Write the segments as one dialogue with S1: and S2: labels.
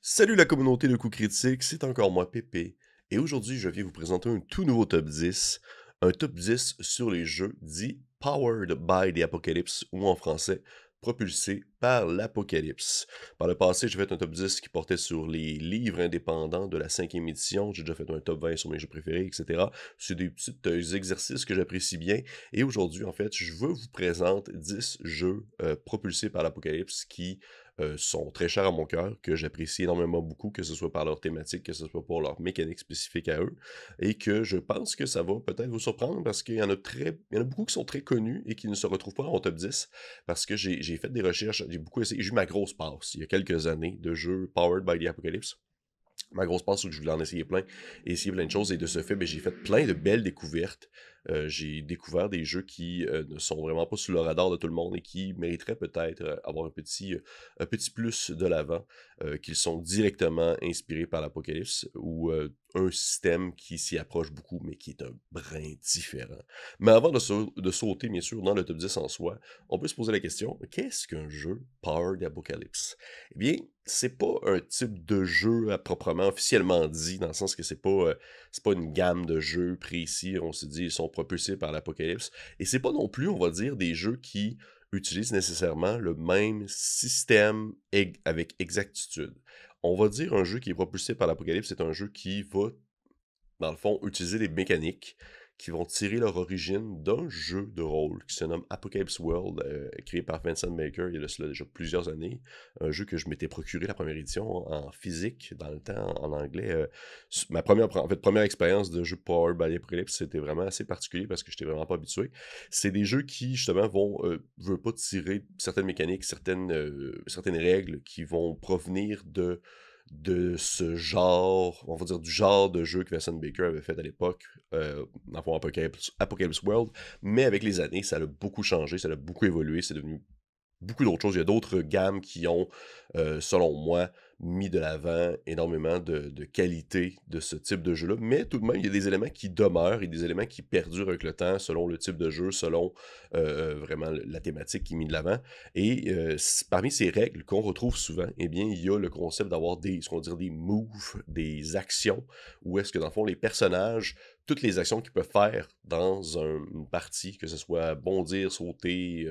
S1: Salut la communauté de coups critiques, c'est encore moi Pépé, et aujourd'hui je viens vous présenter un tout nouveau un top 10 sur les jeux dits Powered by the Apocalypse, ou en français, propulsés par l'Apocalypse. Par le passé, j'ai fait un top 10 qui portait sur les livres indépendants de la cinquième édition, j'ai déjà fait un top 20 sur mes jeux préférés, etc. C'est des petits exercices que j'apprécie bien, et aujourd'hui en fait, je veux vous présenter 10 jeux propulsés par l'Apocalypse qui sont très chers à mon cœur, que j'apprécie énormément beaucoup, que ce soit par leur thématique, que ce soit pour leur mécanique spécifique à eux, et que je pense que ça va peut-être vous surprendre parce qu'il y en a il y en a beaucoup qui sont très connus et qui ne se retrouvent pas dans mon top 10 parce que j'ai fait des recherches, j'ai beaucoup essayé, j'ai eu ma grosse passe il y a quelques années de jeux Powered by the Apocalypse. Ma grosse passe où je voulais en essayer plein, et essayer plein de choses, et de ce fait, ben, j'ai fait plein de belles découvertes. J'ai découvert des jeux qui ne sont vraiment pas sous le radar de tout le monde et qui mériteraient peut-être avoir un petit plus de l'avant, qu'ils sont directement inspirés par l'Apocalypse ou un système qui s'y approche beaucoup, mais qui est un brin différent. Mais avant de sauter, bien sûr, dans le top 10 en soi, on peut se poser la question, qu'est-ce qu'un jeu Powered Apocalypse? Eh bien, c'est pas un type de jeu à proprement officiellement dit, dans le sens que c'est pas une gamme de jeux précis, on se dit ils sont propulsés par l'apocalypse. Et c'est pas non plus, on va dire, des jeux qui utilisent nécessairement le même système avec exactitude. On va dire un jeu qui est propulsé par l'apocalypse, c'est un jeu qui va dans le fond, utiliser des mécaniques qui vont tirer leur origine d'un jeu de rôle qui se nomme Apocalypse World, créé par Vincent Baker il y a de cela déjà plusieurs années. Un jeu que je m'étais procuré la première édition en physique dans le temps, en anglais. Première expérience de jeu Powered by Apocalypse, c'était vraiment assez particulier parce que je n'étais vraiment pas habitué. C'est des jeux qui, justement, veulent pas tirer certaines mécaniques, certaines règles qui vont provenir de ce genre, on va dire du genre de jeu que Vincent Baker avait fait à l'époque, dans le fond Apocalypse World, mais avec les années, ça a beaucoup changé, ça a beaucoup évolué, c'est devenu beaucoup d'autres choses. Il y a d'autres gammes qui ont, selon moi, mis de l'avant énormément de qualité de ce type de jeu-là. Mais tout de même, il y a des éléments qui demeurent et des éléments qui perdurent avec le temps selon le type de jeu, selon vraiment la thématique qui est mise de l'avant. Et parmi ces règles qu'on retrouve souvent, eh bien, il y a le concept d'avoir ce qu'on va dire des moves, des actions, où est-ce que dans le fond, les personnages toutes les actions qu'ils peuvent faire dans une partie, que ce soit bondir, sauter,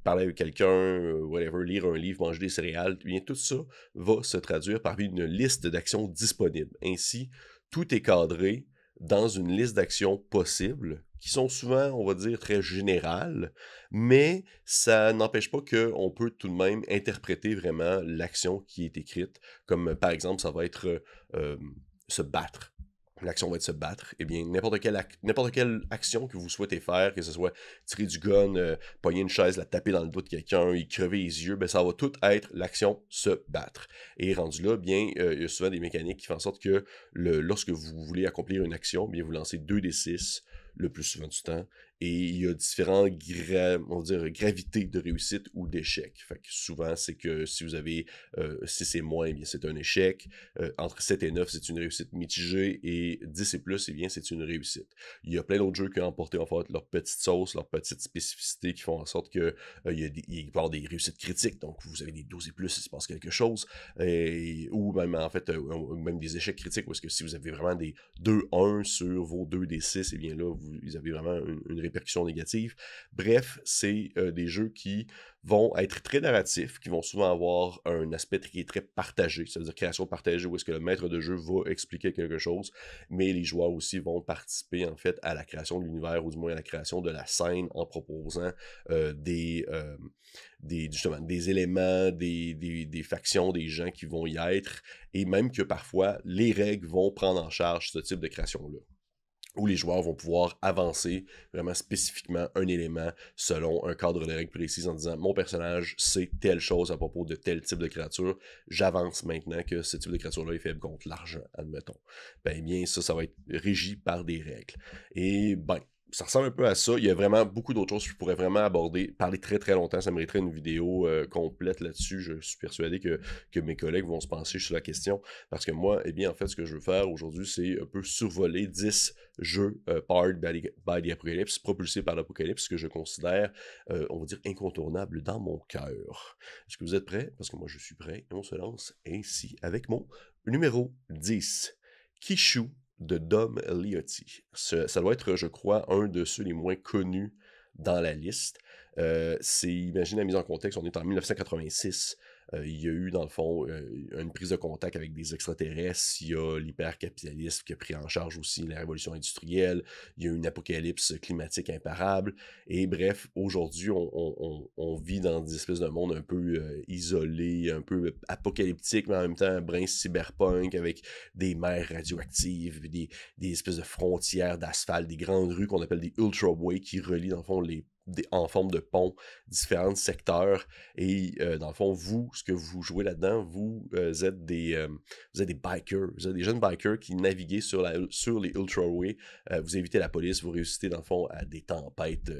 S1: parler avec quelqu'un, whatever, lire un livre, manger des céréales, eh bien tout ça va se traduire par une liste d'actions disponibles. Ainsi, tout est cadré dans une liste d'actions possibles, qui sont souvent, on va dire, très générales, mais ça n'empêche pas qu'on peut tout de même interpréter vraiment l'action qui est écrite, comme par exemple, ça va être se battre. L'action va être se battre. Eh bien, n'importe quelle action que vous souhaitez faire, que ce soit tirer du gun, pogner une chaise, la taper dans le dos de quelqu'un, y crever les yeux, ben ça va tout être l'action se battre. Et rendu là, bien, il y a souvent des mécaniques qui font en sorte que lorsque vous voulez accomplir une action, bien, vous lancez 2d6 le plus souvent du temps, et il y a différents on va dire, gravités de réussite ou d'échec. Fait que souvent, c'est que si vous avez 6 et moins, eh bien, c'est un échec. Entre 7 et 9, c'est une réussite mitigée, et 10 et plus, eh bien, c'est une réussite. Il y a plein d'autres jeux qui ont emporté en fait leur petite sauce, leur petite spécificité qui font en sorte que il peut y avoir des réussites critiques, donc vous avez des 12 et plus, il se passe quelque chose, ou même en fait, même des échecs critiques, parce que si vous avez vraiment des 2-1 sur vos 2 des 6, eh bien là, vous avez vraiment une répercussion négative. Bref, c'est des jeux qui vont être très narratifs, qui vont souvent avoir un aspect qui est très partagé, c'est-à-dire création partagée, où est-ce que le maître de jeu va expliquer quelque chose, mais les joueurs aussi vont participer en fait à la création de l'univers, ou du moins à la création de la scène, en proposant justement, des éléments, des factions, des gens qui vont y être, et même que parfois les règles vont prendre en charge ce type de création-là, où les joueurs vont pouvoir avancer vraiment spécifiquement un élément selon un cadre de règles précis en disant mon personnage sait telle chose à propos de tel type de créature, j'avance maintenant que ce type de créature-là est faible contre l'argent, admettons. Ben bien, ça va être régi par des règles. Et ben, ça ressemble un peu à ça. Il y a vraiment beaucoup d'autres choses que je pourrais vraiment aborder, parler très très longtemps. Ça mériterait une vidéo complète là-dessus. Je suis persuadé que mes collègues vont se pencher sur la question. Parce que moi, eh bien, en fait, ce que je veux faire aujourd'hui, c'est un peu survoler 10 jeux powered by the Apocalypse, propulsés par l'Apocalypse, que je considère, on va dire, incontournables dans mon cœur. Est-ce que vous êtes prêts? Parce que moi, je suis prêt. Et on se lance ainsi avec mon numéro 10. Kishu de Dom Liotti. Ça doit être, je crois, un de ceux les moins connus dans la liste. Imaginez la mise en contexte, on est en 1986. Il y a eu, dans le fond, une prise de contact avec des extraterrestres. Il y a l'hypercapitalisme qui a pris en charge aussi la révolution industrielle. Il y a eu une apocalypse climatique imparable. Et bref, aujourd'hui, on vit dans des espèces de monde un peu isolé, un peu apocalyptique, mais en même temps un brin cyberpunk avec des mers radioactives, des espèces de frontières d'asphalte, des grandes rues qu'on appelle des ultraways qui relient, dans le fond, en forme de pont, différents secteurs. Et dans le fond, vous, ce que vous jouez là-dedans, vous êtes des bikers, vous êtes des jeunes bikers qui naviguez sur les ultraways. Vous évitez la police, vous réussissez dans le fond à des tempêtes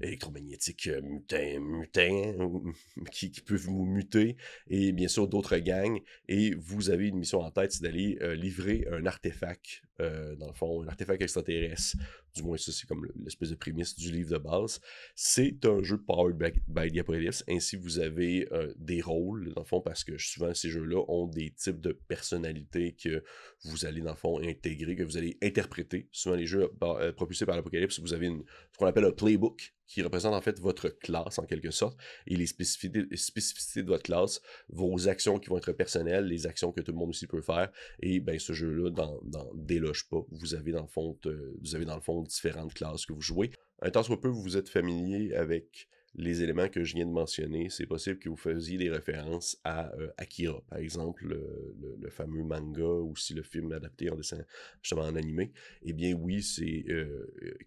S1: électromagnétiques mutants qui peuvent vous muter, et bien sûr d'autres gangs. Et vous avez une mission en tête, c'est d'aller livrer un artefact, dans le fond, un artefact extraterrestre. Du moins, ça, c'est comme l'espèce de prémisse du livre de base. C'est un jeu powered by the Apocalypse. Ainsi, vous avez des rôles, dans le fond, parce que souvent, ces jeux-là ont des types de personnalités que vous allez, dans le fond, intégrer, que vous allez interpréter. Souvent, les jeux propulsés par l'Apocalypse, vous avez ce qu'on appelle un playbook, qui représente en fait votre classe en quelque sorte, et les spécificités de votre classe, vos actions qui vont être personnelles, les actions que tout le monde aussi peut faire, et ben ce jeu-là, dans déloge pas, vous avez dans le fond différentes classes que vous jouez. Un temps soit peu vous êtes familier avec les éléments que je viens de mentionner, c'est possible que vous faisiez des références à Akira, par exemple, le fameux manga ou si le film adapté en dessin, justement en animé. Eh bien oui, c'est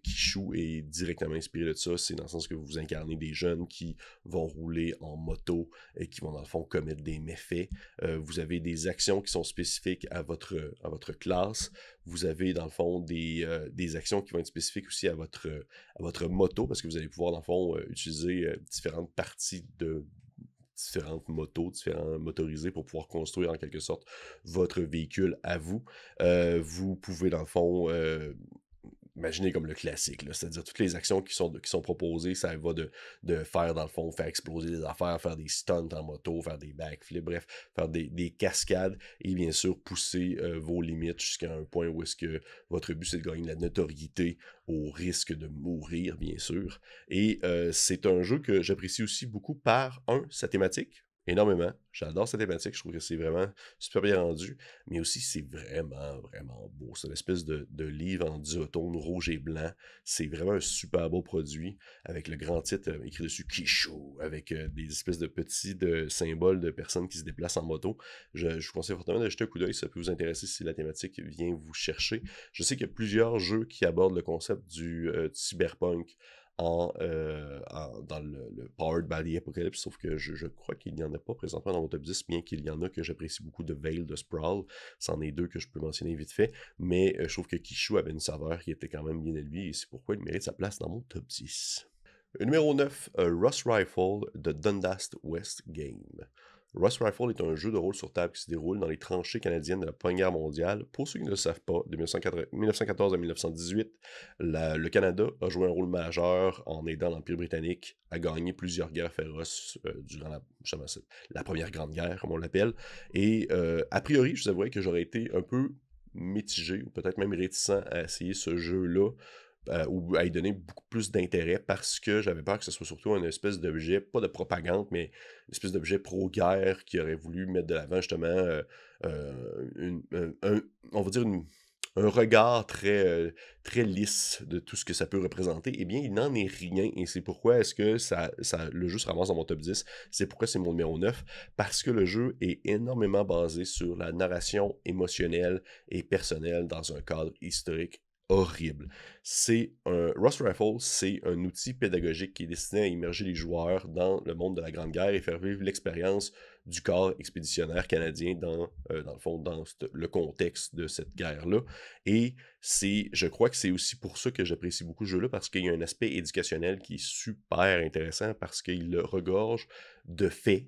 S1: Kishu est directement inspiré de ça, c'est dans le sens que vous incarnez des jeunes qui vont rouler en moto et qui vont dans le fond commettre des méfaits. Vous avez des actions qui sont spécifiques à votre classe. Vous avez dans le fond des actions qui vont être spécifiques aussi à votre moto, parce que vous allez pouvoir dans le fond utiliser différentes parties de différentes motos, différents motorisés pour pouvoir construire en quelque sorte votre véhicule à vous. Vous pouvez dans le fond imaginez comme le classique, c'est-à-dire toutes les actions qui sont proposées, ça va de faire dans le fond, faire exploser des affaires, faire des stunts en moto, faire des backflips, bref, faire des cascades et bien sûr pousser vos limites jusqu'à un point où est-ce que votre but c'est de gagner de la notoriété au risque de mourir, bien sûr. Et c'est un jeu que j'apprécie aussi beaucoup par, sa thématique, énormément. J'adore cette thématique, je trouve que c'est vraiment super bien rendu, mais aussi c'est vraiment, vraiment beau. C'est une espèce de livre en duotone rouge et blanc. C'est vraiment un super beau produit, avec le grand titre écrit dessus Kishu, avec des espèces de petits symboles de personnes qui se déplacent en moto. Je vous conseille fortement de jeter un coup d'œil, ça peut vous intéresser si la thématique vient vous chercher. Je sais qu'il y a plusieurs jeux qui abordent le concept du cyberpunk dans le Powered by the Apocalypse, sauf que je crois qu'il n'y en a pas présentement dans mon top 10, bien qu'il y en a que j'apprécie beaucoup de Veil, de Sprawl, c'en est deux que je peux mentionner vite fait, mais je trouve que Kishu avait une saveur qui était quand même bien élevée, et c'est pourquoi il mérite sa place dans mon top 10. Numéro 9, Rust Rifle de Dundast West Game. Rust Rifle est un jeu de rôle sur table qui se déroule dans les tranchées canadiennes de la Première Guerre mondiale. Pour ceux qui ne le savent pas, de 1914 à 1918, le Canada a joué un rôle majeur en aidant l'Empire britannique à gagner plusieurs guerres féroces durant la Première Grande Guerre, comme on l'appelle. Et a priori, je vous avouerai que j'aurais été un peu mitigé, ou peut-être même réticent à essayer ce jeu-là, ou à y donner beaucoup plus d'intérêt, parce que j'avais peur que ce soit surtout une espèce d'objet, pas de propagande, mais une espèce d'objet pro-guerre qui aurait voulu mettre de l'avant justement on va dire un regard très lisse de tout ce que ça peut représenter. Eh bien, il n'en est rien, et c'est pourquoi est-ce que le jeu se ramasse dans mon top 10, c'est pourquoi c'est mon numéro 9, parce que le jeu est énormément basé sur la narration émotionnelle et personnelle dans un cadre historique horrible. Ross Rifle, c'est un outil pédagogique qui est destiné à immerger les joueurs dans le monde de la Grande Guerre et faire vivre l'expérience du corps expéditionnaire canadien dans le fond, le contexte de cette guerre-là. Et je crois que c'est aussi pour ça que j'apprécie beaucoup ce jeu-là, parce qu'il y a un aspect éducationnel qui est super intéressant, parce qu'il le regorge de faits,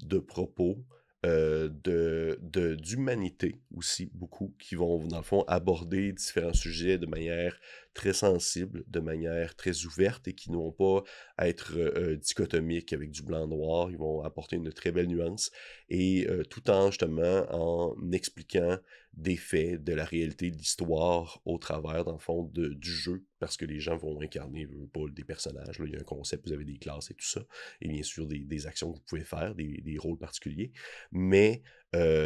S1: de propos, d'humanité aussi, beaucoup, qui vont, dans le fond, aborder différents sujets de manière très sensible, de manière très ouverte et qui n'ont pas à être dichotomiques avec du blanc-noir. Ils vont apporter une très belle nuance et tout en, justement, en expliquant des faits, de la réalité de l'histoire au travers, dans le fond, du jeu, parce que les gens vont incarner pas des personnages. Là, il y a un concept, vous avez des classes et tout ça, et bien sûr des actions que vous pouvez faire, des rôles particuliers. Mais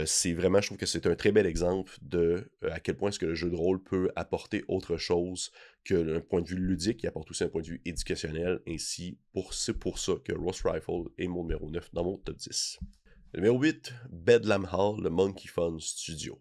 S1: c'est vraiment, je trouve que c'est un très bel exemple de à quel point est-ce que le jeu de rôle peut apporter autre chose que un point de vue ludique, il apporte aussi un point de vue éducationnel, c'est pour ça que Ross Rifle est mon numéro 9 dans mon top 10. Numéro 8, Bedlam Hall, le Monkey Fun Studio.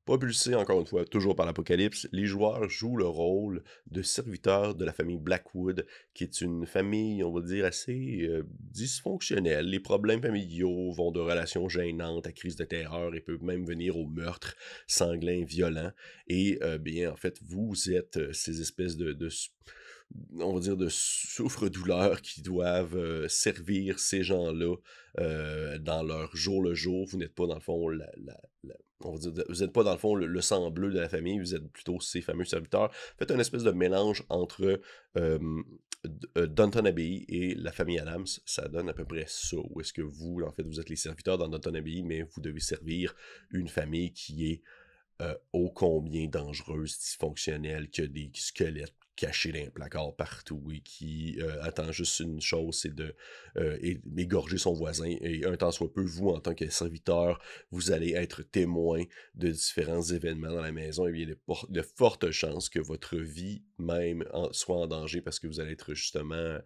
S1: Propulsé encore une fois toujours par l'Apocalypse, les joueurs jouent le rôle de serviteurs de la famille Blackwood, qui est une famille, on va dire, assez dysfonctionnelle. Les problèmes familiaux vont de relations gênantes à crises de terreur et peuvent même venir au meurtre sanglin, violent. Et bien, en fait, vous êtes ces espèces on va dire, de souffre-douleur qui doivent servir ces gens-là dans leur jour le jour. Vous n'êtes pas, dans le fond, on va dire, vous n'êtes pas, dans le fond, le sang bleu de la famille, vous êtes plutôt ces fameux serviteurs. Faites un espèce de mélange entre Downton Abbey et la famille Adams. Ça donne à peu près ça. Où est-ce que vous, en fait, vous êtes les serviteurs dans Downton Abbey, mais vous devez servir une famille qui est ô combien dangereuse, dysfonctionnelle, qui a des squelettes cachés dans un placard partout et qui attend juste une chose, c'est égorger son voisin. Et un temps soit peu, vous, en tant que serviteur, vous allez être témoin de différents événements dans la maison. Et bien, il y a de fortes chances que votre vie même soit en danger parce que vous allez être justement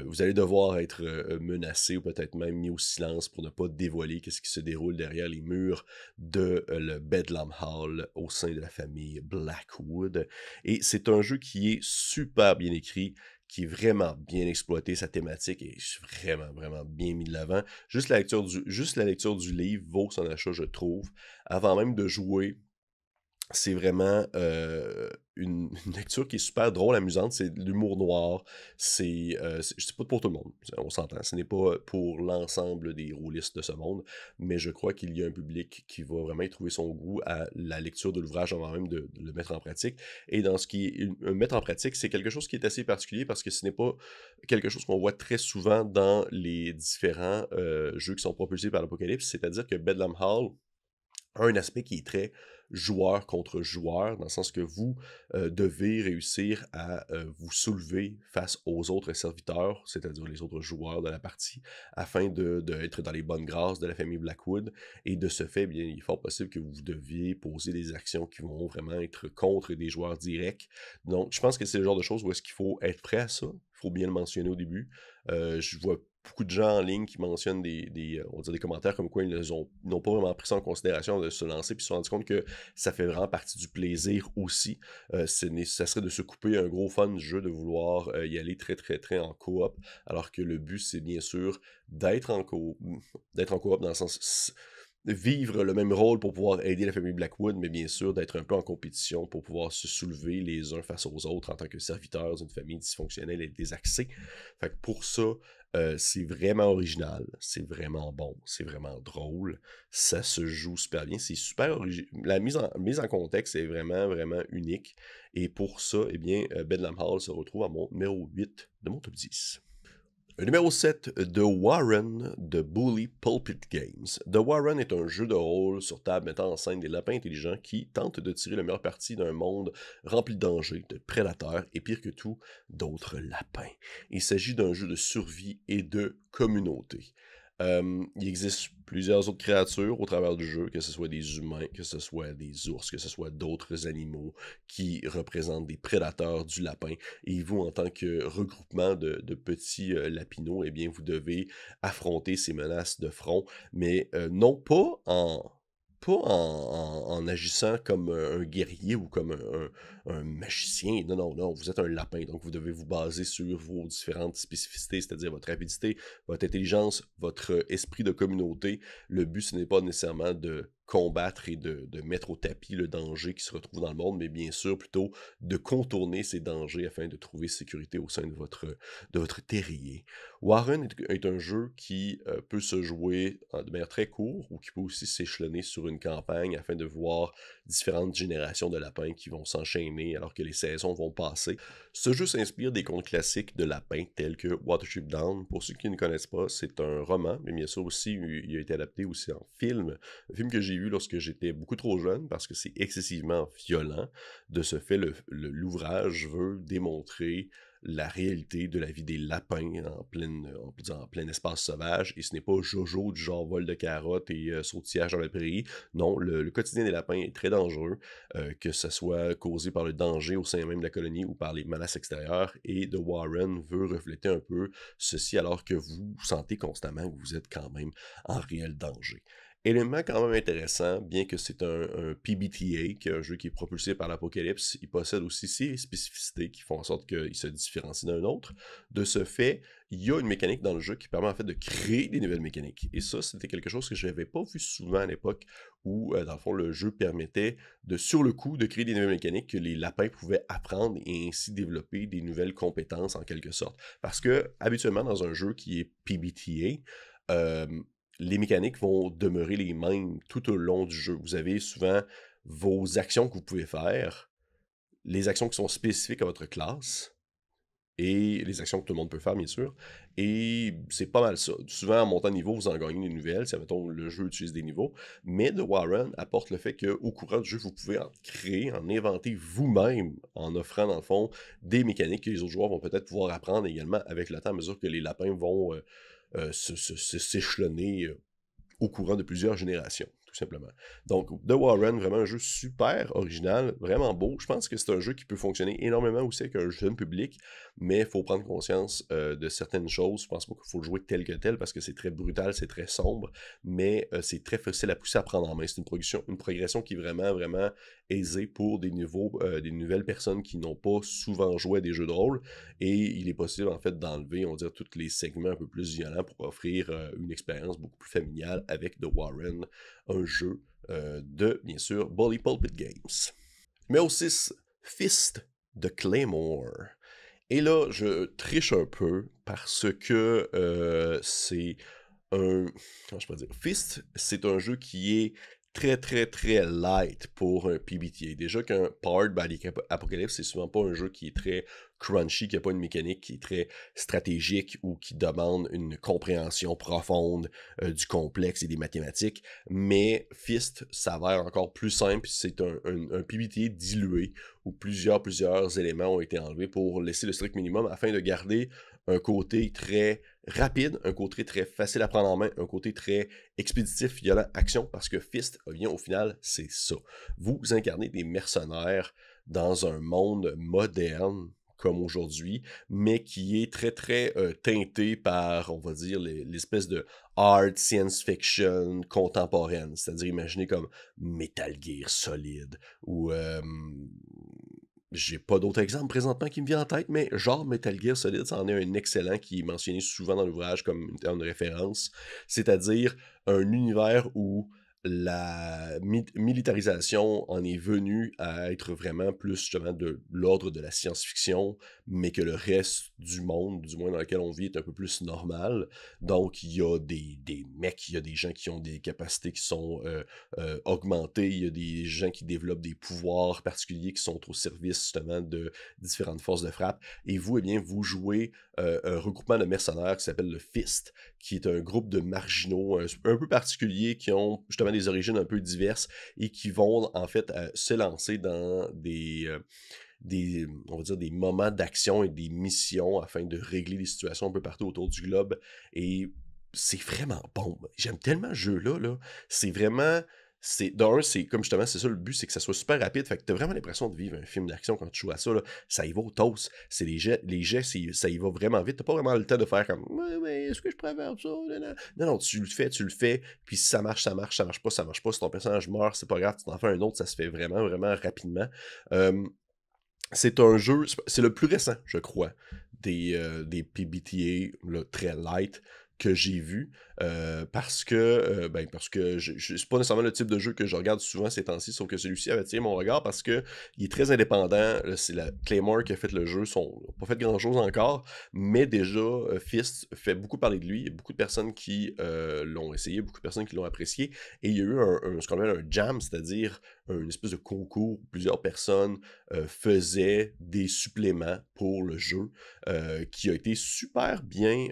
S1: vous allez devoir être menacé ou peut-être même mis au silence pour ne pas dévoiler qu'est-ce qui se déroule derrière les murs de le Bedlam Hall au sein de la famille Blackwood. Et c'est un jeu qui est super bien écrit, qui est vraiment bien exploité, sa thématique est vraiment, vraiment bien mis de l'avant. Juste la lecture du livre vaut son achat, je trouve. Avant même de jouer, c'est vraiment une lecture qui est super drôle, amusante. C'est de l'humour noir. C'est pas pour tout le monde. On s'entend. Ce n'est pas pour l'ensemble des rôlistes de ce monde. Mais je crois qu'il y a un public qui va vraiment y trouver son goût à la lecture de l'ouvrage avant même de le mettre en pratique. Et dans ce qui est mettre en pratique, c'est quelque chose qui est assez particulier parce que ce n'est pas quelque chose qu'on voit très souvent dans les différents jeux qui sont propulsés par l'Apocalypse. C'est-à-dire que Bedlam Hall a un aspect qui est très joueur contre joueur, dans le sens que vous devez réussir à vous soulever face aux autres serviteurs, c'est-à-dire les autres joueurs de la partie, afin d'être dans les bonnes grâces de la famille Blackwood. Et de ce fait, bien, il est fort possible que vous deviez poser des actions qui vont vraiment être contre des joueurs directs. Donc, je pense que c'est le genre de choses où est-ce qu'il faut être prêt à ça. Il faut bien le mentionner au début. Je vois beaucoup de gens en ligne qui mentionnent on va dire des commentaires comme quoi n'ont pas vraiment pris ça en considération de se lancer puis se sont rendus compte que ça fait vraiment partie du plaisir aussi. Ça serait de se couper un gros fun du jeu, de vouloir y aller très très très en coop, alors que le but c'est bien sûr d'être en coop dans le sens vivre le même rôle pour pouvoir aider la famille Blackwood, mais bien sûr d'être un peu en compétition pour pouvoir se soulever les uns face aux autres en tant que serviteurs d'une famille dysfonctionnelle et désaxée. Fait que pour ça, c'est vraiment original, c'est vraiment bon, c'est vraiment drôle, ça se joue super bien, c'est super original. La mise en contexte est vraiment, vraiment unique. Et pour ça, eh bien, Bedlam Hall se retrouve à mon numéro 8 de mon top 10. Numéro 7, The Warren de Bully Pulpit Games. The Warren est un jeu de rôle sur table mettant en scène des lapins intelligents qui tentent de tirer le meilleur parti d'un monde rempli de dangers, de prédateurs et pire que tout, d'autres lapins. Il s'agit d'un jeu de survie et de communauté. Il existe plusieurs autres créatures au travers du jeu, que ce soit des humains, que ce soit des ours, que ce soit d'autres animaux qui représentent des prédateurs du lapin. Et vous, en tant que regroupement de petits lapinaux, eh bien, vous devez affronter ces menaces de front, mais non pas pas en agissant comme un guerrier ou comme un magicien. Non, non, non, vous êtes un lapin, donc vous devez vous baser sur vos différentes spécificités, c'est-à-dire votre rapidité, votre intelligence, votre esprit de communauté. Le but, ce n'est pas nécessairement de combattre et de mettre au tapis le danger qui se retrouve dans le monde, mais bien sûr plutôt de contourner ces dangers afin de trouver sécurité au sein de votre terrier. Warren est un jeu qui peut se jouer de manière très courte ou qui peut aussi s'échelonner sur une campagne afin de voir différentes générations de lapins qui vont s'enchaîner alors que les saisons vont passer. Ce jeu s'inspire des contes classiques de lapins tels que Watership Down. Pour ceux qui ne connaissent pas, c'est un roman, mais bien sûr aussi, il a été adapté aussi en film. Un film que j'ai vu lorsque j'étais beaucoup trop jeune parce que c'est excessivement violent. De ce fait, l'ouvrage veut démontrer la réalité de la vie des lapins on peut dire en plein espace sauvage, et ce n'est pas Jojo du genre vol de carottes et sautillage dans la prairie. Non, le quotidien des lapins est très dangereux, que ce soit causé par le danger au sein même de la colonie ou par les menaces extérieures, et The Warren veut refléter un peu ceci alors que vous sentez constamment que vous êtes quand même en réel danger. Élément quand même intéressant, bien que c'est un PBTA, qui est un jeu qui est propulsé par l'Apocalypse, il possède aussi ses spécificités qui font en sorte qu'il se différencie d'un autre. De ce fait, il y a une mécanique dans le jeu qui permet en fait de créer des nouvelles mécaniques. Et ça, c'était quelque chose que je n'avais pas vu souvent à l'époque, où dans le fond, le jeu permettait de, sur le coup, de créer des nouvelles mécaniques que les lapins pouvaient apprendre et ainsi développer des nouvelles compétences en quelque sorte. Parce que, habituellement, dans un jeu qui est PBTA, les mécaniques vont demeurer les mêmes tout au long du jeu. Vous avez souvent vos actions que vous pouvez faire, les actions qui sont spécifiques à votre classe, et les actions que tout le monde peut faire, bien sûr. Et c'est pas mal ça. Souvent, en montant de niveau, vous en gagnez des nouvelles, si, admettons, le jeu utilise des niveaux. Mais The Warren apporte le fait qu'au courant du jeu, vous pouvez en créer, en inventer vous-même, en offrant, dans le fond, des mécaniques que les autres joueurs vont peut-être pouvoir apprendre également avec le temps, à mesure que les lapins vont s'échelonner au courant de plusieurs générations, tout simplement. Donc, The Warren, vraiment un jeu super original, vraiment beau. Je pense que c'est un jeu qui peut fonctionner énormément aussi avec un jeune public, mais il faut prendre conscience de certaines choses. Je pense pas qu'il faut le jouer tel que tel parce que c'est très brutal, c'est très sombre, mais c'est très facile à pousser à prendre en main. C'est une progression qui est vraiment, vraiment aisée pour des nouvelles personnes qui n'ont pas souvent joué à des jeux de rôle, et il est possible en fait d'enlever, on va dire, tous les segments un peu plus violents pour offrir une expérience beaucoup plus familiale avec The Warren, un jeu de, bien sûr, Bully Pulpit Games. Numéro 6, Fist de Claymore. Et là, je triche un peu parce que c'est un... Comment je peux dire? Fist, c'est un jeu qui est très, très, très light pour un PBTA. Déjà qu'un Powered by the Apocalypse, c'est souvent pas un jeu qui est très crunchy, qui n'a pas une mécanique qui est très stratégique ou qui demande une compréhension profonde du complexe et des mathématiques. Mais Fist s'avère encore plus simple. C'est un PBTA dilué où plusieurs éléments ont été enlevés pour laisser le strict minimum afin de garder un côté très rapide, un côté très facile à prendre en main, un côté très expéditif, violent, action, parce que Fist, bien au final, c'est ça. Vous incarnez des mercenaires dans un monde moderne, comme aujourd'hui, mais qui est très, très teinté par, on va dire, l'espèce de art science-fiction contemporaine. C'est-à-dire, imaginez comme Metal Gear Solid, ou j'ai pas d'autres exemples présentement qui me viennent en tête, mais genre Metal Gear Solid, c'en est un excellent qui est mentionné souvent dans l'ouvrage comme une référence, c'est-à-dire un univers où la militarisation en est venue à être vraiment plus justement de l'ordre de la science-fiction, mais que le reste du monde, du moins dans lequel on vit, est un peu plus normal. Donc il y a des mecs, il y a des gens qui ont des capacités qui sont augmentées, il y a des gens qui développent des pouvoirs particuliers qui sont au service justement de différentes forces de frappe, et vous, eh bien, vous jouez un regroupement de mercenaires qui s'appelle le Fist, qui est un groupe de marginaux un peu particuliers qui ont justement des origines un peu diverses et qui vont en fait se lancer dans on va dire des moments d'action et des missions afin de régler des situations un peu partout autour du globe. Et c'est vraiment bon. J'aime tellement ce jeu-là. Là. C'est vraiment de un, c'est comme justement, c'est ça le but, c'est que ça soit super rapide. Fait que t'as vraiment l'impression de vivre un film d'action quand tu joues à ça, là. Ça y va au toast. C'est les jets, ça y va vraiment vite. T'as pas vraiment le temps de faire comme ouais, mais est-ce que je pourrais faire ça? Non, non, tu le fais, puis si ça marche, ça marche, ça marche pas, ça marche pas. Si ton personnage meurt, c'est pas grave, tu t'en fais un autre, ça se fait vraiment, vraiment rapidement. Euh, c'est un jeu, c'est le plus récent, je crois, des PBTA là, très light que j'ai vu, parce que c'est pas nécessairement le type de jeu que je regarde souvent ces temps-ci, sauf que celui-ci avait attiré mon regard parce que il est très indépendant. Là, c'est la Claymore qui a fait le jeu, ils n'ont pas fait grand-chose encore, mais déjà, Fist fait beaucoup parler de lui. Il y a beaucoup de personnes qui l'ont essayé, beaucoup de personnes qui l'ont apprécié, et il y a eu ce qu'on appelle un jam, c'est-à-dire une espèce de concours où plusieurs personnes faisaient des suppléments pour le jeu, qui a été super bien,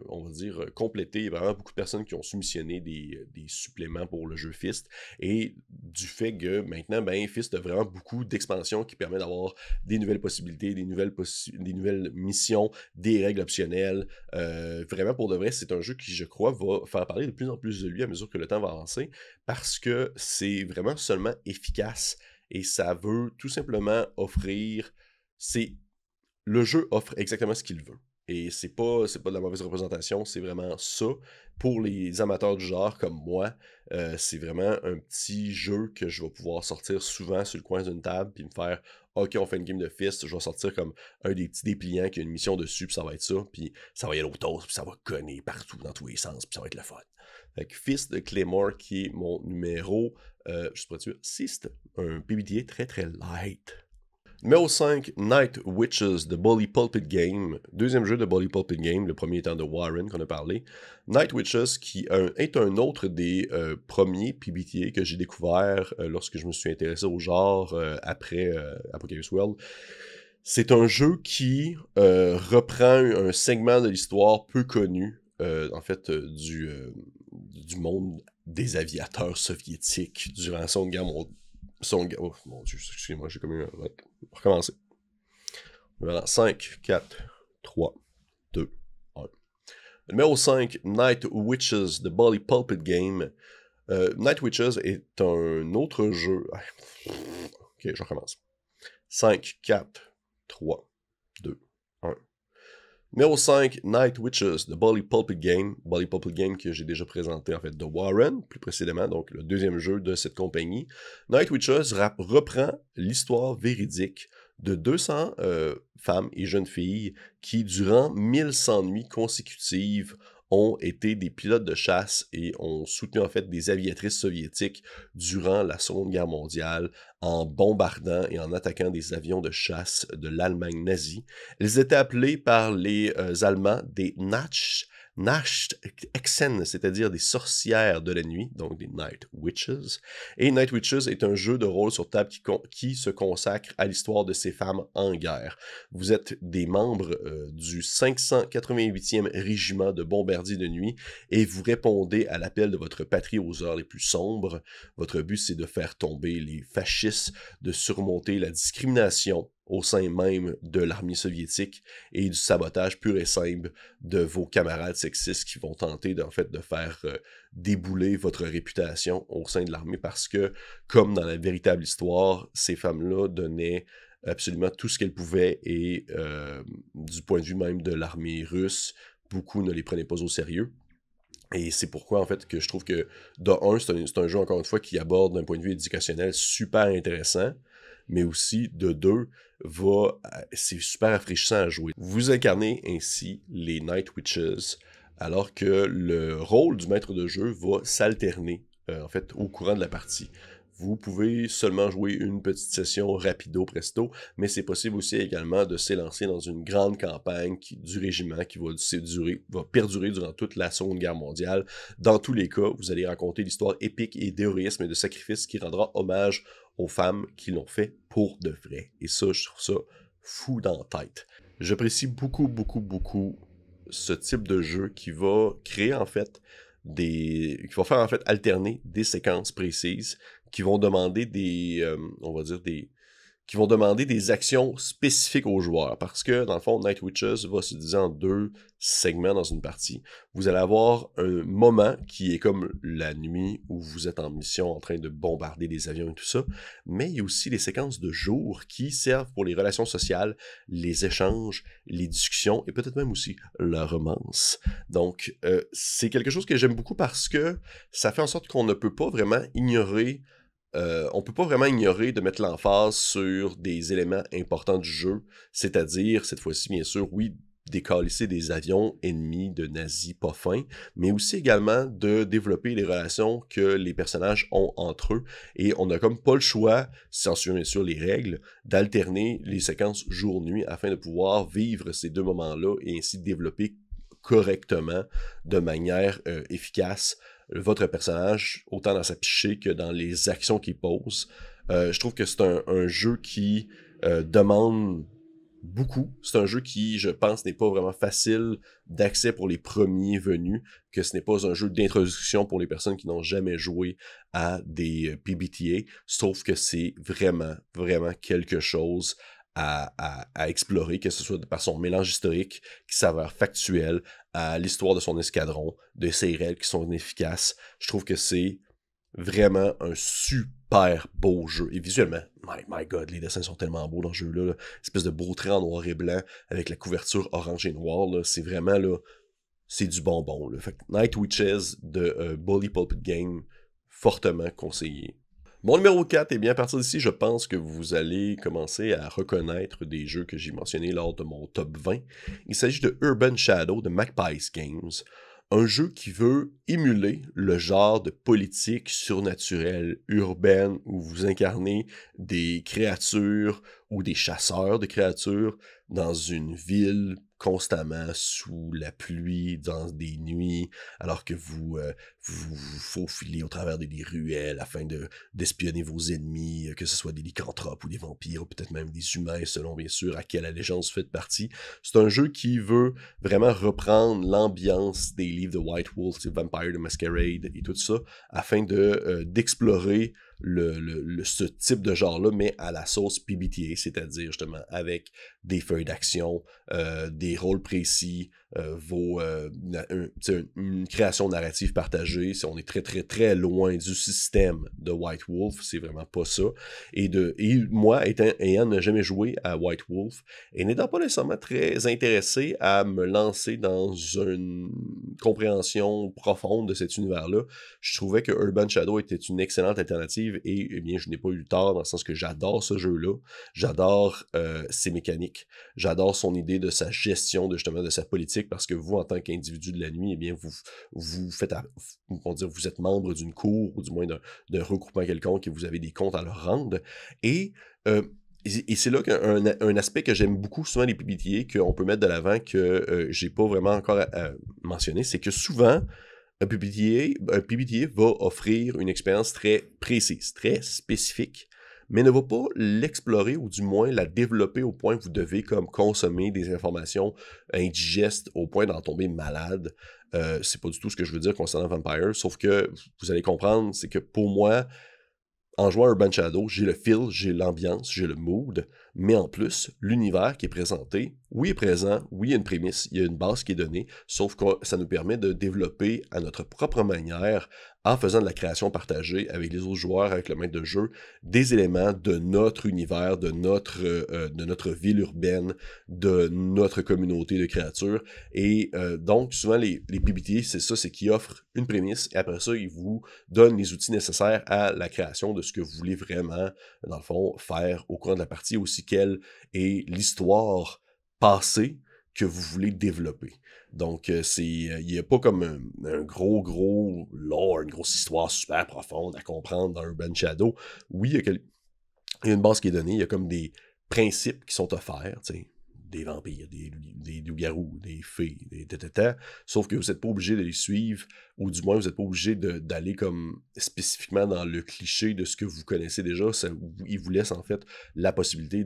S1: on va dire, complété. Il y a vraiment beaucoup de personnes qui ont soumissionné des suppléments pour le jeu Fist, et du fait que maintenant, ben, Fist a vraiment beaucoup d'expansions qui permettent d'avoir des nouvelles possibilités, des nouvelles missions, des règles optionnelles. Vraiment, pour de vrai, c'est un jeu qui, je crois, va faire parler de plus en plus de lui à mesure que le temps va avancer, parce que c'est vraiment seulement efficace, et ça veut tout simplement offrir... Le jeu offre exactement ce qu'il veut. Et c'est pas de la mauvaise représentation, c'est vraiment ça. Pour les amateurs du genre comme moi, c'est vraiment un petit jeu que je vais pouvoir sortir souvent sur le coin d'une table, puis me faire OK, on fait une game de Fist, je vais sortir comme un des petits dépliants qui a une mission dessus, puis ça va être ça, puis ça va y aller au toast, puis ça va gonner partout dans tous les sens, puis ça va être le fun. Fait que Fist de Claymore, qui est mon numéro, je sais pas, 6, un PBTA très très light. Numéro 5, Night Witches de Bully Pulpit Game. Deuxième jeu de Bully Pulpit Game, le premier étant de Warren qu'on a parlé. Night Witches qui est un autre des premiers PBTA que j'ai découvert lorsque je me suis intéressé au genre après Apocalypse World. C'est un jeu qui reprend un segment de l'histoire peu connu, en fait, du monde des aviateurs soviétiques durant la Seconde Guerre mondiale. Oh mon dieu, excusez-moi, j'ai comme eu un... On va recommencer. Voilà, 5, 4, 3, 2, 1. Numéro 5, Night Witches de Bully Pulpit Game. Night Witches est un autre jeu... Ok, je recommence. 5, 4, 3, 2, 1. Numéro 5, Night Witches de Bully Pulpit Game. Bully Pulpit Game que j'ai déjà présenté en fait de Warren, plus précédemment, donc le deuxième jeu de cette compagnie. Night Witches reprend l'histoire véridique de 200 femmes et jeunes filles qui, durant 1100 nuits consécutives, ont été des pilotes de chasse et ont soutenu en fait des aviatrices soviétiques durant la Seconde Guerre mondiale en bombardant et en attaquant des avions de chasse de l'Allemagne nazie. Elles étaient appelées par les Allemands des Nachtexen, c'est-à-dire des sorcières de la nuit, donc des Night Witches. Et Night Witches est un jeu de rôle sur table qui se consacre à l'histoire de ces femmes en guerre. Vous êtes des membres du 588e régiment de bombardiers de nuit et vous répondez à l'appel de votre patrie aux heures les plus sombres. Votre but, c'est de faire tomber les fascistes, de surmonter la discrimination au sein même de l'armée soviétique et du sabotage pur et simple de vos camarades sexistes qui vont tenter de faire débouler votre réputation au sein de l'armée, parce que, comme dans la véritable histoire, ces femmes-là donnaient absolument tout ce qu'elles pouvaient, et du point de vue même de l'armée russe, beaucoup ne les prenaient pas au sérieux. Et c'est pourquoi, en fait, que je trouve que, de un, c'est un jeu, encore une fois, qui aborde d'un point de vue éducationnel super intéressant, mais aussi, de deux, c'est super rafraîchissant à jouer. Vous incarnez ainsi les Night Witches, alors que le rôle du maître de jeu va s'alterner, en fait, au courant de la partie. Vous pouvez seulement jouer une petite session rapido presto, mais c'est possible aussi également de s'élancer dans une grande campagne du régiment qui va perdurer durant toute la Seconde Guerre mondiale. Dans tous les cas, vous allez raconter l'histoire épique et d'héroïsme et de sacrifice qui rendra hommage aux femmes qui l'ont fait pour de vrai. Et ça, je trouve ça fou dans la tête. J'apprécie beaucoup, beaucoup, beaucoup ce type de jeu qui va créer en fait qui va faire en fait alterner des séquences précises qui vont demander on va dire qui vont demander des actions spécifiques aux joueurs. Parce que, dans le fond, Night Witches va se diviser en 2 segments dans une partie. Vous allez avoir un moment qui est comme la nuit où vous êtes en mission en train de bombarder des avions et tout ça, mais il y a aussi les séquences de jour qui servent pour les relations sociales, les échanges, les discussions et peut-être même aussi la romance. Donc, c'est quelque chose que j'aime beaucoup parce que ça fait en sorte qu'on ne peut pas vraiment ignorer on peut pas vraiment ignorer de mettre l'emphase sur des éléments importants du jeu, c'est-à-dire, cette fois-ci, bien sûr, oui, décalisser des avions ennemis de nazis pas fins, mais aussi également de développer les relations que les personnages ont entre eux, et on n'a comme pas le choix, sans suivre bien sûr les règles, d'alterner les séquences jour-nuit afin de pouvoir vivre ces 2 moments-là et ainsi développer correctement, de manière efficace, votre personnage, autant dans sa psyché que dans les actions qu'il pose. Je trouve que c'est un jeu qui demande beaucoup. C'est un jeu qui, je pense, n'est pas vraiment facile d'accès pour les premiers venus, que ce n'est pas un jeu d'introduction pour les personnes qui n'ont jamais joué à des PBTA, sauf que c'est vraiment, vraiment quelque chose à explorer, que ce soit par son mélange historique qui s'avère factuel, à l'histoire de son escadron, de ses règles qui sont efficaces. Je trouve que c'est vraiment un super beau jeu. Et visuellement, my god, les dessins sont tellement beaux dans ce jeu-là. Là. Espèce de beau trait en noir et blanc avec la couverture orange et noire. C'est vraiment, là, c'est du bonbon. Là. Fait que Night Witches de Bully Pulpit Game, fortement conseillé. Mon numéro 4, et bien à partir d'ici, je pense que vous allez commencer à reconnaître des jeux que j'ai mentionnés lors de mon top 20. Il s'agit de Urban Shadow de Magpies Games, un jeu qui veut émuler le genre de politique surnaturelle urbaine où vous incarnez des créatures ou des chasseurs de créatures dans une ville constamment sous la pluie, dans des nuits, alors que vous faufilez au travers des ruelles afin d'espionner vos ennemis, que ce soit des lycanthropes ou des vampires, ou peut-être même des humains, selon bien sûr à quelle allégeance vous faites partie. C'est un jeu qui veut vraiment reprendre l'ambiance des livres de White Wolf, Vampire the Masquerade et tout ça, afin d'explorer ce type de genre-là, mais à la sauce PBTA, c'est-à-dire justement avec des feuilles d'action, des rôles précis, une création narrative partagée. On est très très très loin du système de White Wolf, c'est vraiment pas ça. Et moi, ayant ne jamais joué à White Wolf, et n'étant pas nécessairement très intéressé à me lancer dans une compréhension profonde de cet univers-là, je trouvais que Urban Shadow était une excellente alternative et eh bien je n'ai pas eu tort dans le sens que j'adore ce jeu-là, j'adore ses mécaniques, j'adore son idée de sa gestion, justement de sa politique, parce que vous, en tant qu'individu de la nuit, eh bien vous êtes membre d'une cour ou du moins d'un regroupement quelconque et vous avez des comptes à leur rendre. Et c'est là qu'un aspect que j'aime beaucoup souvent les PBTA, qu'on peut mettre de l'avant, que j'ai pas vraiment encore mentionné, c'est que souvent, un PBTA va offrir une expérience très précise, très spécifique, mais ne va pas l'explorer ou du moins la développer au point que vous devez comme consommer des informations indigestes au point d'en tomber malade. C'est pas du tout ce que je veux dire concernant Vampire, sauf que vous allez comprendre, c'est que pour moi, en jouant à Urban Shadow, j'ai le feel, j'ai l'ambiance, j'ai le mood, mais en plus, l'univers qui est présenté, oui, est présent, oui, il y a une prémisse, il y a une base qui est donnée, sauf que ça nous permet de développer à notre propre manière, en faisant de la création partagée avec les autres joueurs, avec le maître de jeu, des éléments de notre univers, de notre ville urbaine, de notre communauté de créatures. Et donc, souvent, les PBTA, c'est ça, c'est qu'ils offrent une prémisse, et après ça, ils vous donnent les outils nécessaires à la création de ce que vous voulez vraiment, dans le fond, faire au cours de la partie, aussi quelle est l'histoire passée que vous voulez développer. Donc, il n'y a pas comme un gros lore, une grosse histoire super profonde à comprendre dans Urban Shadow. Oui, il y a une base qui est donnée, il y a comme des principes qui sont offerts, tu sais, des vampires, des loups-garous, des fées, des tatata, sauf que vous n'êtes pas obligé de les suivre, ou du moins vous n'êtes pas obligé d'aller comme spécifiquement dans le cliché de ce que vous connaissez déjà. Il vous laisse en fait la possibilité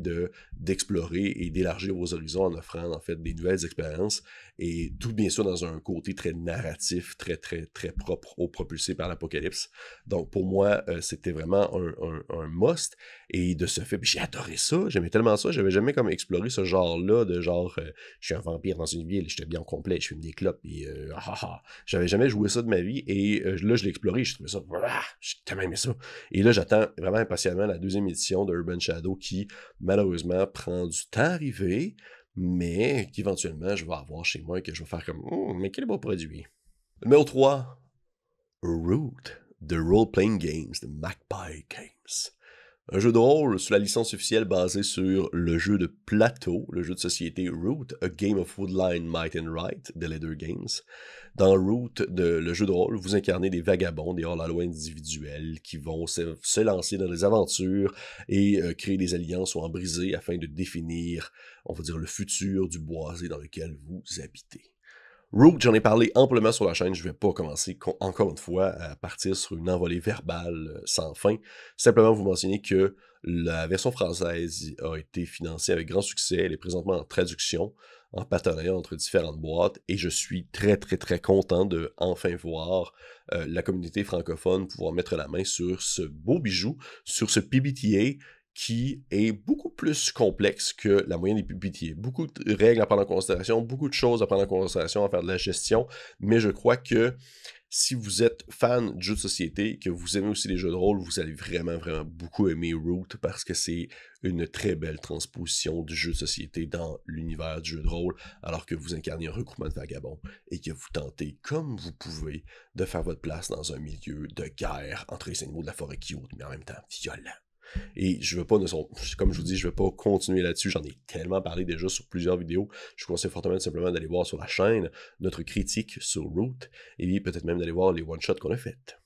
S1: d'explorer et d'élargir vos horizons en offrant en fait des nouvelles expériences, et tout bien sûr dans un côté très narratif, très très très propre au propulsé par l'Apocalypse. Donc pour moi, c'était vraiment un must, et de ce fait, j'ai adoré ça, j'aimais tellement ça, j'avais jamais comme exploré ce genre-là, de genre, je suis un vampire dans une ville, je te bien complet, je fume des clopes, et j'avais jamais joué ça de ma vie, et là je l'ai exploré, je trouvais ça, j'ai tellement aimé ça. Et là j'attends vraiment impatiemment la deuxième édition de Urban Shadow qui malheureusement prend du temps à arriver, mais qu'éventuellement je vais avoir chez moi et que je vais faire comme, mais quel beau produit. Numéro 3, Root, The Role-Playing Games de Magpie Games. Un jeu de rôle sous la licence officielle basé sur le jeu de plateau, le jeu de société Root, A Game of Woodline Might and Right de Leather Games. Dans Root, le jeu de rôle, vous incarnez des vagabonds, des hors-la-loi individuels qui vont se lancer dans des aventures et créer des alliances ou en briser afin de définir, on va dire, le futur du boisé dans lequel vous habitez. Root, j'en ai parlé amplement sur la chaîne, je ne vais pas commencer encore une fois à partir sur une envolée verbale sans fin. Simplement vous mentionner que la version française a été financée avec grand succès, elle est présentement en traduction, en partenariat entre différentes boîtes, et je suis très très très content de enfin voir la communauté francophone pouvoir mettre la main sur ce beau bijou, sur ce PBTA, qui est beaucoup plus complexe que la moyenne des PBTA. Beaucoup de règles à prendre en considération, beaucoup de choses à prendre en considération, à faire de la gestion, mais je crois que si vous êtes fan de jeux de société, que vous aimez aussi les jeux de rôle, vous allez vraiment, vraiment beaucoup aimer Root, parce que c'est une très belle transposition du jeu de société dans l'univers du jeu de rôle, alors que vous incarnez un regroupement de vagabonds et que vous tentez, comme vous pouvez, de faire votre place dans un milieu de guerre entre les animaux de la forêt cute, mais en même temps violent. Et je veux pas, comme je vous dis, je veux pas continuer là-dessus, j'en ai tellement parlé déjà sur plusieurs vidéos, je vous conseille fortement simplement d'aller voir sur la chaîne notre critique sur Root, et peut-être même d'aller voir les one-shots qu'on a fait.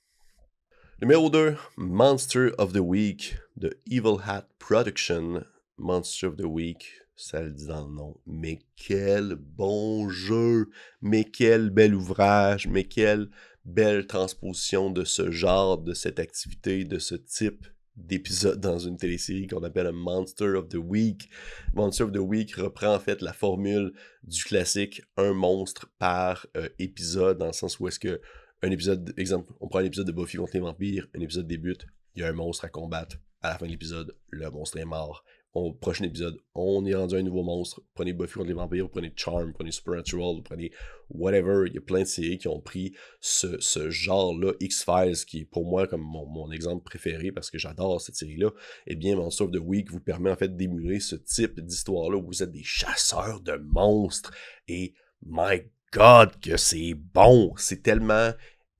S1: Numéro 2, Monster of the Week de Evil Hat Production. Monster of the Week, ça le dit dans le nom, mais quel bon jeu, mais quel bel ouvrage, mais quelle belle transposition de ce genre, de cette activité, de ce type d'épisode dans une télésérie qu'on appelle un Monster of the Week. Monster of the Week reprend en fait la formule du classique un monstre par épisode, dans le sens où est-ce que un épisode, exemple, on prend un épisode de Buffy contre les vampires, un épisode débute, il y a un monstre à combattre, à la fin de l'épisode, le monstre est mort. Au prochain épisode, on est rendu à un nouveau monstre. Prenez Buffy contre les vampires, prenez Charm, prenez Supernatural, prenez whatever. Il y a plein de séries qui ont pris ce genre-là, X-Files, qui est pour moi comme mon exemple préféré parce que j'adore cette série-là. Eh bien, Monster of the Week vous permet en fait d'émuler ce type d'histoire-là où vous êtes des chasseurs de monstres. Et my God, que c'est bon! C'est tellement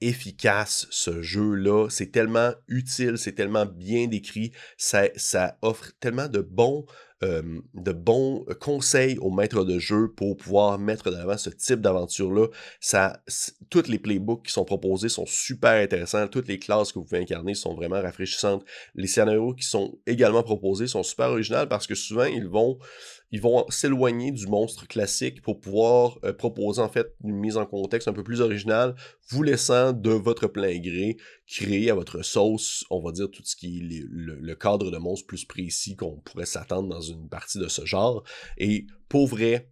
S1: efficace ce jeu-là, c'est tellement utile, c'est tellement bien décrit, ça offre tellement de bons conseils aux maîtres de jeu pour pouvoir mettre de l'avant ce type d'aventure-là. Toutes les playbooks qui sont proposés sont super intéressants, toutes les classes que vous pouvez incarner sont vraiment rafraîchissantes. Les scénarios qui sont également proposés sont super originaux parce que souvent ils vont s'éloigner du monstre classique pour pouvoir proposer en fait une mise en contexte un peu plus originale, vous laissant de votre plein gré créer à votre sauce, on va dire, tout ce qui est le cadre de monstre plus précis qu'on pourrait s'attendre dans une partie de ce genre. Et pour vrai,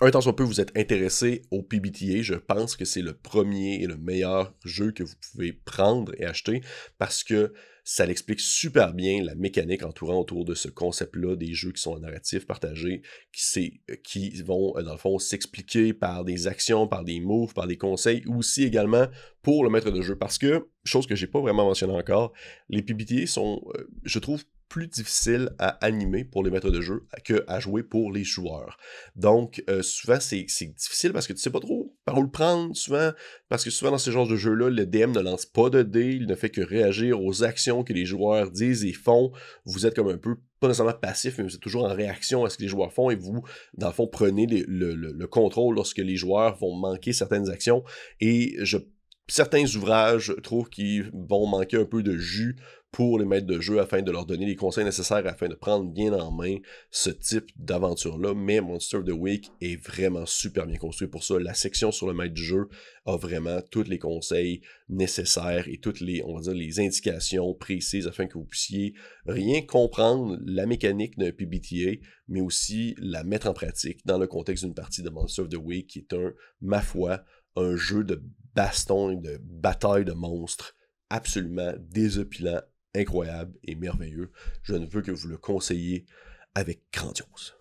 S1: un temps soit peu vous êtes intéressé au PBTA, je pense que c'est le premier et le meilleur jeu que vous pouvez prendre et acheter parce que ça l'explique super bien la mécanique entourant autour de ce concept-là des jeux qui sont en narratif partagé, qui vont, dans le fond, s'expliquer par des actions, par des moves, par des conseils, ou aussi également pour le maître de jeu. Parce que, chose que j'ai pas vraiment mentionné encore, les PBTA sont, je trouve, plus difficiles à animer pour les maîtres de jeu qu'à jouer pour les joueurs. Donc, souvent, c'est difficile parce que tu sais pas trop par où le prendre, souvent, parce que souvent dans ce genre de jeu-là, le DM ne lance pas de dés, il ne fait que réagir aux actions que les joueurs disent et font. Vous êtes comme un peu, pas nécessairement passif, mais vous êtes toujours en réaction à ce que les joueurs font et vous, dans le fond, prenez le contrôle lorsque les joueurs vont manquer certaines actions. Et certains ouvrages, je trouve qu'ils vont manquer un peu de jus pour les maîtres de jeu afin de leur donner les conseils nécessaires afin de prendre bien en main ce type d'aventure-là. Mais Monster of the Week est vraiment super bien construit pour ça. La section sur le maître du jeu a vraiment tous les conseils nécessaires et toutes les, on va dire, les indications précises afin que vous puissiez rien comprendre la mécanique d'un PBTA, mais aussi la mettre en pratique dans le contexte d'une partie de Monster of the Week qui est ma foi, un jeu de baston et de bataille de monstres absolument désopilant, incroyable et merveilleux. Je ne veux que vous le conseiller avec grandiose.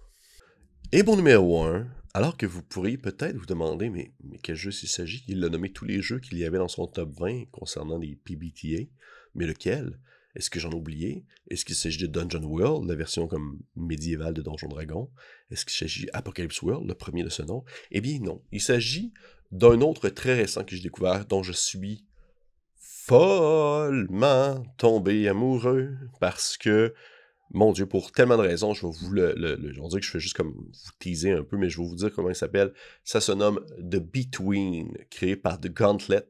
S1: Et bon numéro 1, alors que vous pourriez peut-être vous demander, mais quel jeu s'il s'agit? Il a nommé tous les jeux qu'il y avait dans son top 20 concernant les PBTA, mais lequel? Est-ce que j'en ai oublié? Est-ce qu'il s'agit de Dungeon World, la version comme médiévale de Donjon Dragon? Est-ce qu'il s'agit d'Apocalypse World, le premier de ce nom? Eh bien non, il s'agit d'un autre très récent que j'ai découvert, dont je suis follement tombé amoureux, parce que, mon Dieu, pour tellement de raisons, je vais vous je vais dire que je fais juste comme vous teaser un peu, mais je vais vous dire comment il s'appelle. Ça se nomme The Between, créé par The Gauntlet.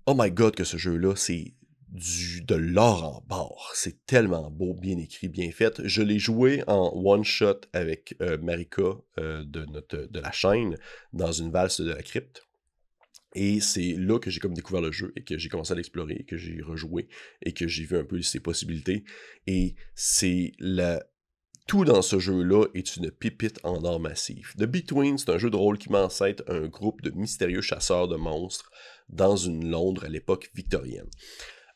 S1: Oh my god que ce jeu-là, c'est de l'or en barre. C'est tellement beau, bien écrit, bien fait. Je l'ai joué en one-shot avec Marika de la chaîne, dans une valse de la crypte. Et c'est là que j'ai comme découvert le jeu et que j'ai commencé à l'explorer et que j'ai rejoué et que j'ai vu un peu ses possibilités. Et c'est tout dans ce jeu-là est une pépite en or massif. The Between, c'est un jeu de rôle qui m'ancêtre un groupe de mystérieux chasseurs de monstres dans une Londres à l'époque victorienne.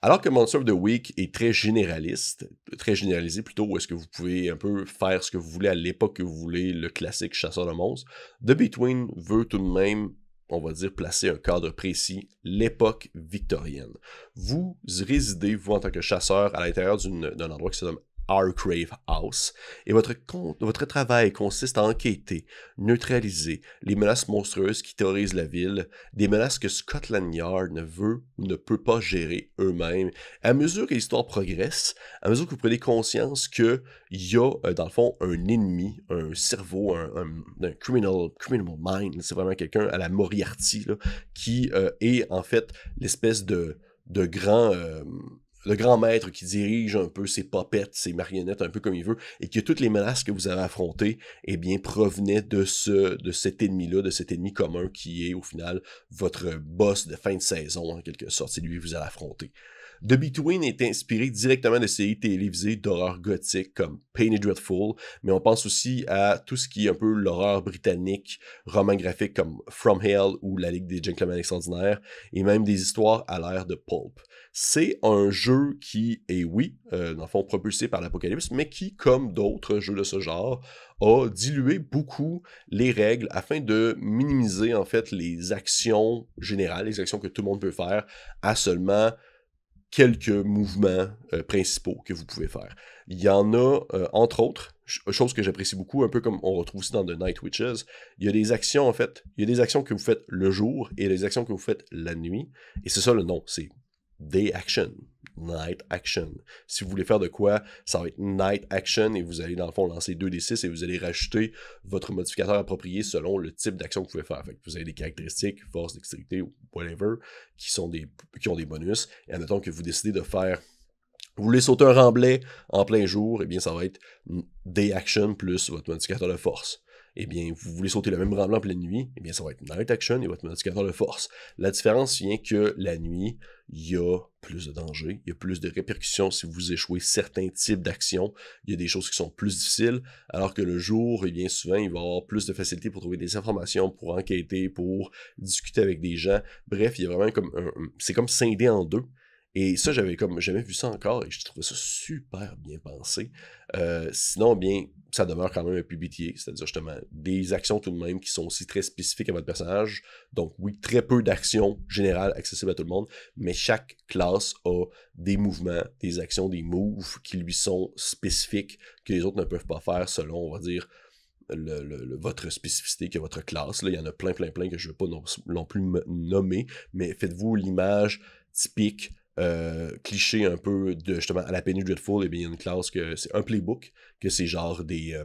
S1: Alors que Monster of the Week est très généraliste, très généralisé plutôt, où est-ce que vous pouvez un peu faire ce que vous voulez à l'époque que vous voulez, le classique chasseur de monstres, The Between veut tout de même, on va dire, placer un cadre précis, l'époque victorienne. Vous résidez, vous en tant que chasseur, à l'intérieur d'un endroit qui se nomme Arcrave House, et votre travail consiste à enquêter, neutraliser les menaces monstrueuses qui terrorisent la ville, des menaces que Scotland Yard ne veut ou ne peut pas gérer eux-mêmes. À mesure que l'histoire progresse, à mesure que vous prenez conscience qu'il y a, dans le fond, un ennemi, un cerveau, un criminal mind, c'est vraiment quelqu'un à la Moriarty, là, qui est en fait l'espèce de grand... le grand maître qui dirige un peu ses puppets, ses marionnettes, un peu comme il veut, et que toutes les menaces que vous avez affrontées, eh bien, provenaient de cet ennemi-là, de cet ennemi commun qui est, au final, votre boss de fin de saison, en quelque sorte. C'est lui que vous allez affronter. The Between est inspiré directement de séries télévisées d'horreur gothique comme Penny Dreadful, mais on pense aussi à tout ce qui est un peu l'horreur britannique, romans graphiques comme From Hell ou La Ligue des Gentlemen Extraordinaires, et même des histoires à l'ère de Pulp. C'est un jeu qui est, oui, dans le fond, propulsé par l'Apocalypse, mais qui, comme d'autres jeux de ce genre, a dilué beaucoup les règles afin de minimiser, en fait, les actions générales, les actions que tout le monde peut faire, à seulement quelques mouvements principaux que vous pouvez faire. Il y en a, entre autres, chose que j'apprécie beaucoup, un peu comme on retrouve aussi dans The Night Witches, il y a des actions, en fait, il y a des actions que vous faites le jour et des actions que vous faites la nuit, et c'est ça le nom, c'est Day Action, Night Action. Si vous voulez faire de quoi, ça va être Night Action et vous allez dans le fond lancer 2d6 et vous allez rajouter votre modificateur approprié selon le type d'action que vous pouvez faire. Fait que vous avez des caractéristiques, force, dextérité ou whatever, qui ont des bonus. Et admettons que vous décidez de faire... Vous voulez sauter un remblai en plein jour, eh bien ça va être Day Action plus votre modificateur de force. Eh bien, vous voulez sauter le même remblai en pleine nuit, eh bien ça va être Night Action et votre modificateur de force. La différence vient que la nuit, il y a plus de danger, il y a plus de répercussions si vous échouez certains types d'actions, il y a des choses qui sont plus difficiles, alors que le jour, eh bien souvent, il va y avoir plus de facilité pour trouver des informations, pour enquêter, pour discuter avec des gens. Bref, il y a vraiment comme c'est comme scindé en deux. Et ça, j'avais comme jamais vu ça encore et je trouvais ça super bien pensé. Sinon, bien, ça demeure quand même un PBTA, c'est-à-dire justement des actions tout de même qui sont aussi très spécifiques à votre personnage. Donc oui, très peu d'actions générales accessibles à tout le monde, mais chaque classe a des mouvements, des actions, des moves qui lui sont spécifiques, que les autres ne peuvent pas faire selon, on va dire, votre spécificité que votre classe. Là, il y en a plein que je ne vais pas non plus nommer, mais faites-vous l'image typique cliché un peu de justement à la Penny Dreadful, et bien il y a une classe que c'est un playbook, que c'est genre des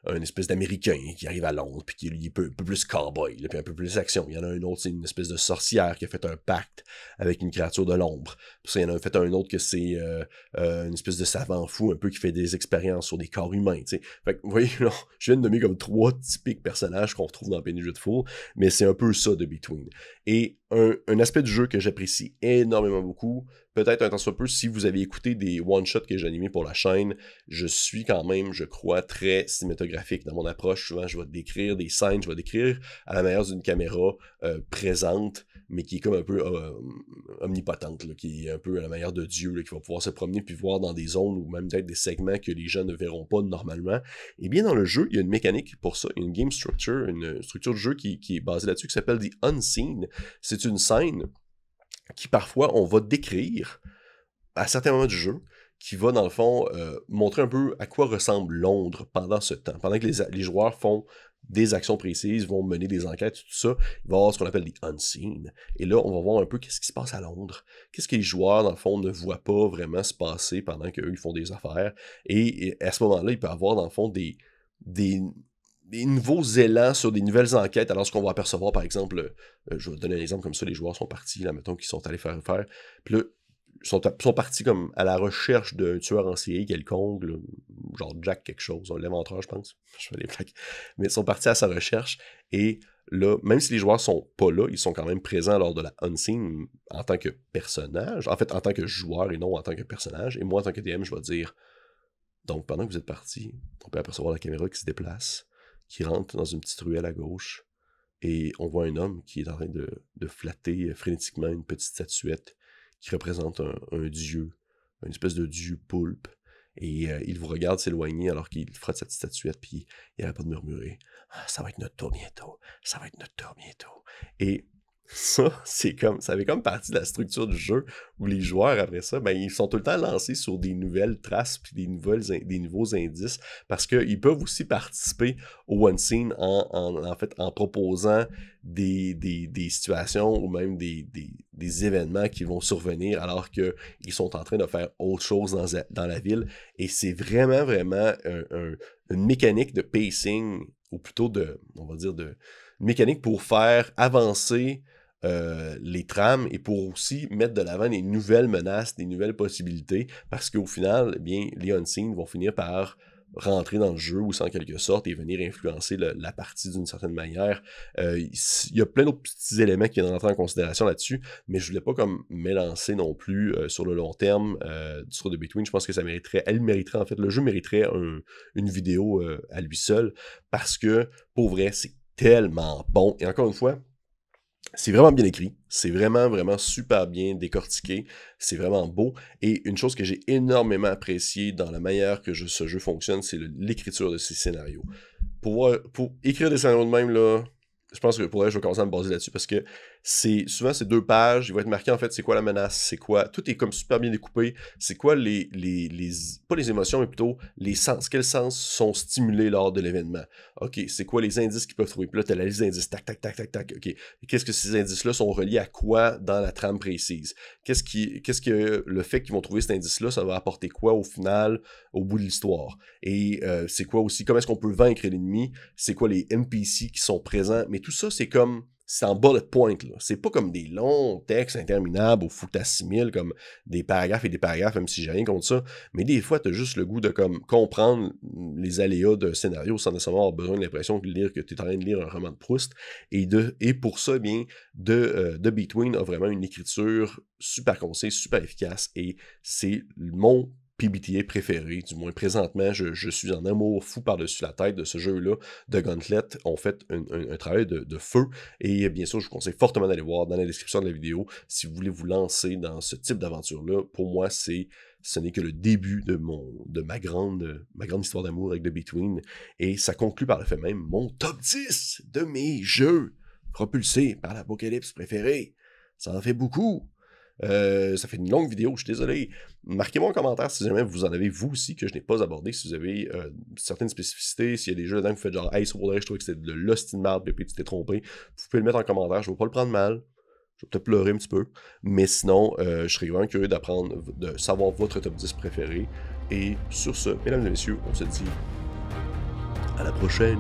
S1: un espèce d'Américain qui arrive à Londres, puis qui est un peu plus cowboy, là, puis un peu plus action. Il y en a un autre, c'est une espèce de sorcière qui a fait un pacte avec une créature de l'ombre. Puis ça, il y en a fait un autre que c'est une espèce de savant fou, un peu qui fait des expériences sur des corps humains, tu sais. Fait que, vous voyez, là, je viens de nommer comme 3 typiques personnages qu'on retrouve dans Penny Dreadful, mais c'est un peu ça de Between. Et un aspect du jeu que j'apprécie énormément beaucoup, peut-être un temps soit peu, si vous avez écouté des one-shots que j'ai animés pour la chaîne, je suis quand même, je crois, très cinématographique dans mon approche. Souvent, je vais décrire des scènes, je vais décrire à la manière d'une caméra présente, mais qui est comme un peu omnipotente, là, qui est un peu à la manière de Dieu, là, qui va pouvoir se promener puis voir dans des zones ou même peut-être des segments que les gens ne verront pas normalement. Et bien, dans le jeu, il y a une mécanique pour ça, une game structure, une structure de jeu qui est basée là-dessus, qui s'appelle The Unseen. C'est une scène qui, parfois, on va décrire à certains moments du jeu, qui va, dans le fond, montrer un peu à quoi ressemble Londres pendant ce temps. Pendant que les joueurs font des actions précises, vont mener des enquêtes, tout ça, il va y avoir ce qu'on appelle des unseen. Et là, on va voir un peu qu'est-ce qui se passe à Londres. Qu'est-ce que les joueurs, dans le fond, ne voient pas vraiment se passer pendant qu'eux, ils font des affaires. Et à ce moment-là, il peut y avoir, dans le fond, des nouveaux élans sur des nouvelles enquêtes, alors ce qu'on va apercevoir, par exemple, je vais donner un exemple comme ça, les joueurs sont partis, là, mettons qu'ils sont allés faire, puis là, sont partis comme à la recherche d'un tueur en série quelconque, là, genre Jack quelque chose, l'éventreur, je pense, je fais des blagues, mais ils sont partis à sa recherche, et là, même si les joueurs sont pas là, ils sont quand même présents lors de la unseen en tant que personnage, en fait, en tant que joueur et non en tant que personnage, et moi, en tant que DM, je vais dire, donc pendant que vous êtes partis, on peut apercevoir la caméra qui se déplace, qui rentre dans une petite ruelle à gauche, et on voit un homme qui est en train de flatter frénétiquement une petite statuette qui représente un dieu, une espèce de dieu poulpe, et il vous regarde s'éloigner alors qu'il frotte cette statuette, puis il n'arrête pas de murmurer « Ah, ça va être notre tour bientôt, ça va être notre tour bientôt ». Et ça, ça fait comme partie de la structure du jeu, où les joueurs, après ça, ben, ils sont tout le temps lancés sur des nouvelles traces, puis des nouveaux indices, parce qu'ils peuvent aussi participer au Unseen en fait, en proposant des situations ou même des événements qui vont survenir alors qu'ils sont en train de faire autre chose dans la ville. Et c'est vraiment, vraiment une mécanique de pacing, ou plutôt on va dire, une mécanique pour faire avancer les trames et pour aussi mettre de l'avant des nouvelles menaces, des nouvelles possibilités, parce qu'au final, eh bien, les unseen vont finir par rentrer dans le jeu aussi en quelque sorte et venir influencer la partie d'une certaine manière. Il y a plein d'autres petits éléments qui viennent rentrer en considération là-dessus, mais je voulais pas comme m'élancer non plus sur le long terme sur The Between. Je pense que ça mériterait, en fait, le jeu mériterait une vidéo à lui seul, parce que, pour vrai, c'est tellement bon. Et encore une fois, c'est vraiment bien écrit, c'est vraiment, vraiment super bien décortiqué, c'est vraiment beau, et une chose que j'ai énormément appréciée dans la manière que ce jeu fonctionne, c'est l'écriture de ces scénarios. Pour écrire des scénarios de même, là, je pense que pour là, je vais commencer à me baser là-dessus, parce que souvent, c'est 2 pages, il va être marqué, en fait, c'est quoi la menace, c'est quoi, tout est comme super bien découpé, c'est quoi pas les émotions, mais plutôt les sens, quels sens sont stimulés lors de l'événement. Ok, c'est quoi les indices qu'ils peuvent trouver, puis là, t'as la liste d'indices, tac, tac, tac, tac, tac, ok, et qu'est-ce que ces indices-là sont reliés à quoi dans la trame précise, qu'est-ce que le fait qu'ils vont trouver cet indice-là, ça va apporter quoi au final, au bout de l'histoire, et c'est quoi aussi, comment est-ce qu'on peut vaincre l'ennemi, c'est quoi les NPC qui sont présents, mais tout ça, c'est en bullet point, là. C'est pas comme des longs textes interminables où faut que t'assimiles comme des paragraphes et des paragraphes, même si j'ai rien contre ça. Mais des fois, t'as juste le goût de comme comprendre les aléas d'un scénario sans nécessairement avoir besoin de l'impression que t'es en train de lire un roman de Proust. Et pour ça, bien, The Between a vraiment une écriture super concise, super efficace, et c'est mon PBTA préféré, du moins présentement, je suis en amour fou par-dessus la tête de ce jeu-là. De Gauntlet ont fait un travail de feu, et bien sûr, je vous conseille fortement d'aller voir dans la description de la vidéo si vous voulez vous lancer dans ce type d'aventure-là. Pour moi, ce n'est que le début de ma grande histoire d'amour avec The Between, et ça conclut par le fait même mon top 10 de mes jeux propulsés par l'Apocalypse préféré. Ça en fait beaucoup. Ça fait une longue vidéo, je suis désolé. Marquez-moi en commentaire si jamais vous en avez vous aussi que je n'ai pas abordé, si vous avez certaines spécificités, s'il y a des jeux dedans que vous faites genre « Hey, ça pourrait, je trouvais que c'était de l'hostie de merde, puis tu t'es trompé », vous pouvez le mettre en commentaire, je ne vais pas le prendre mal, je vais peut-être pleurer un petit peu, mais sinon, je serais vraiment curieux de savoir votre top 10 préféré, et sur ce, mesdames et messieurs, on se dit À la prochaine!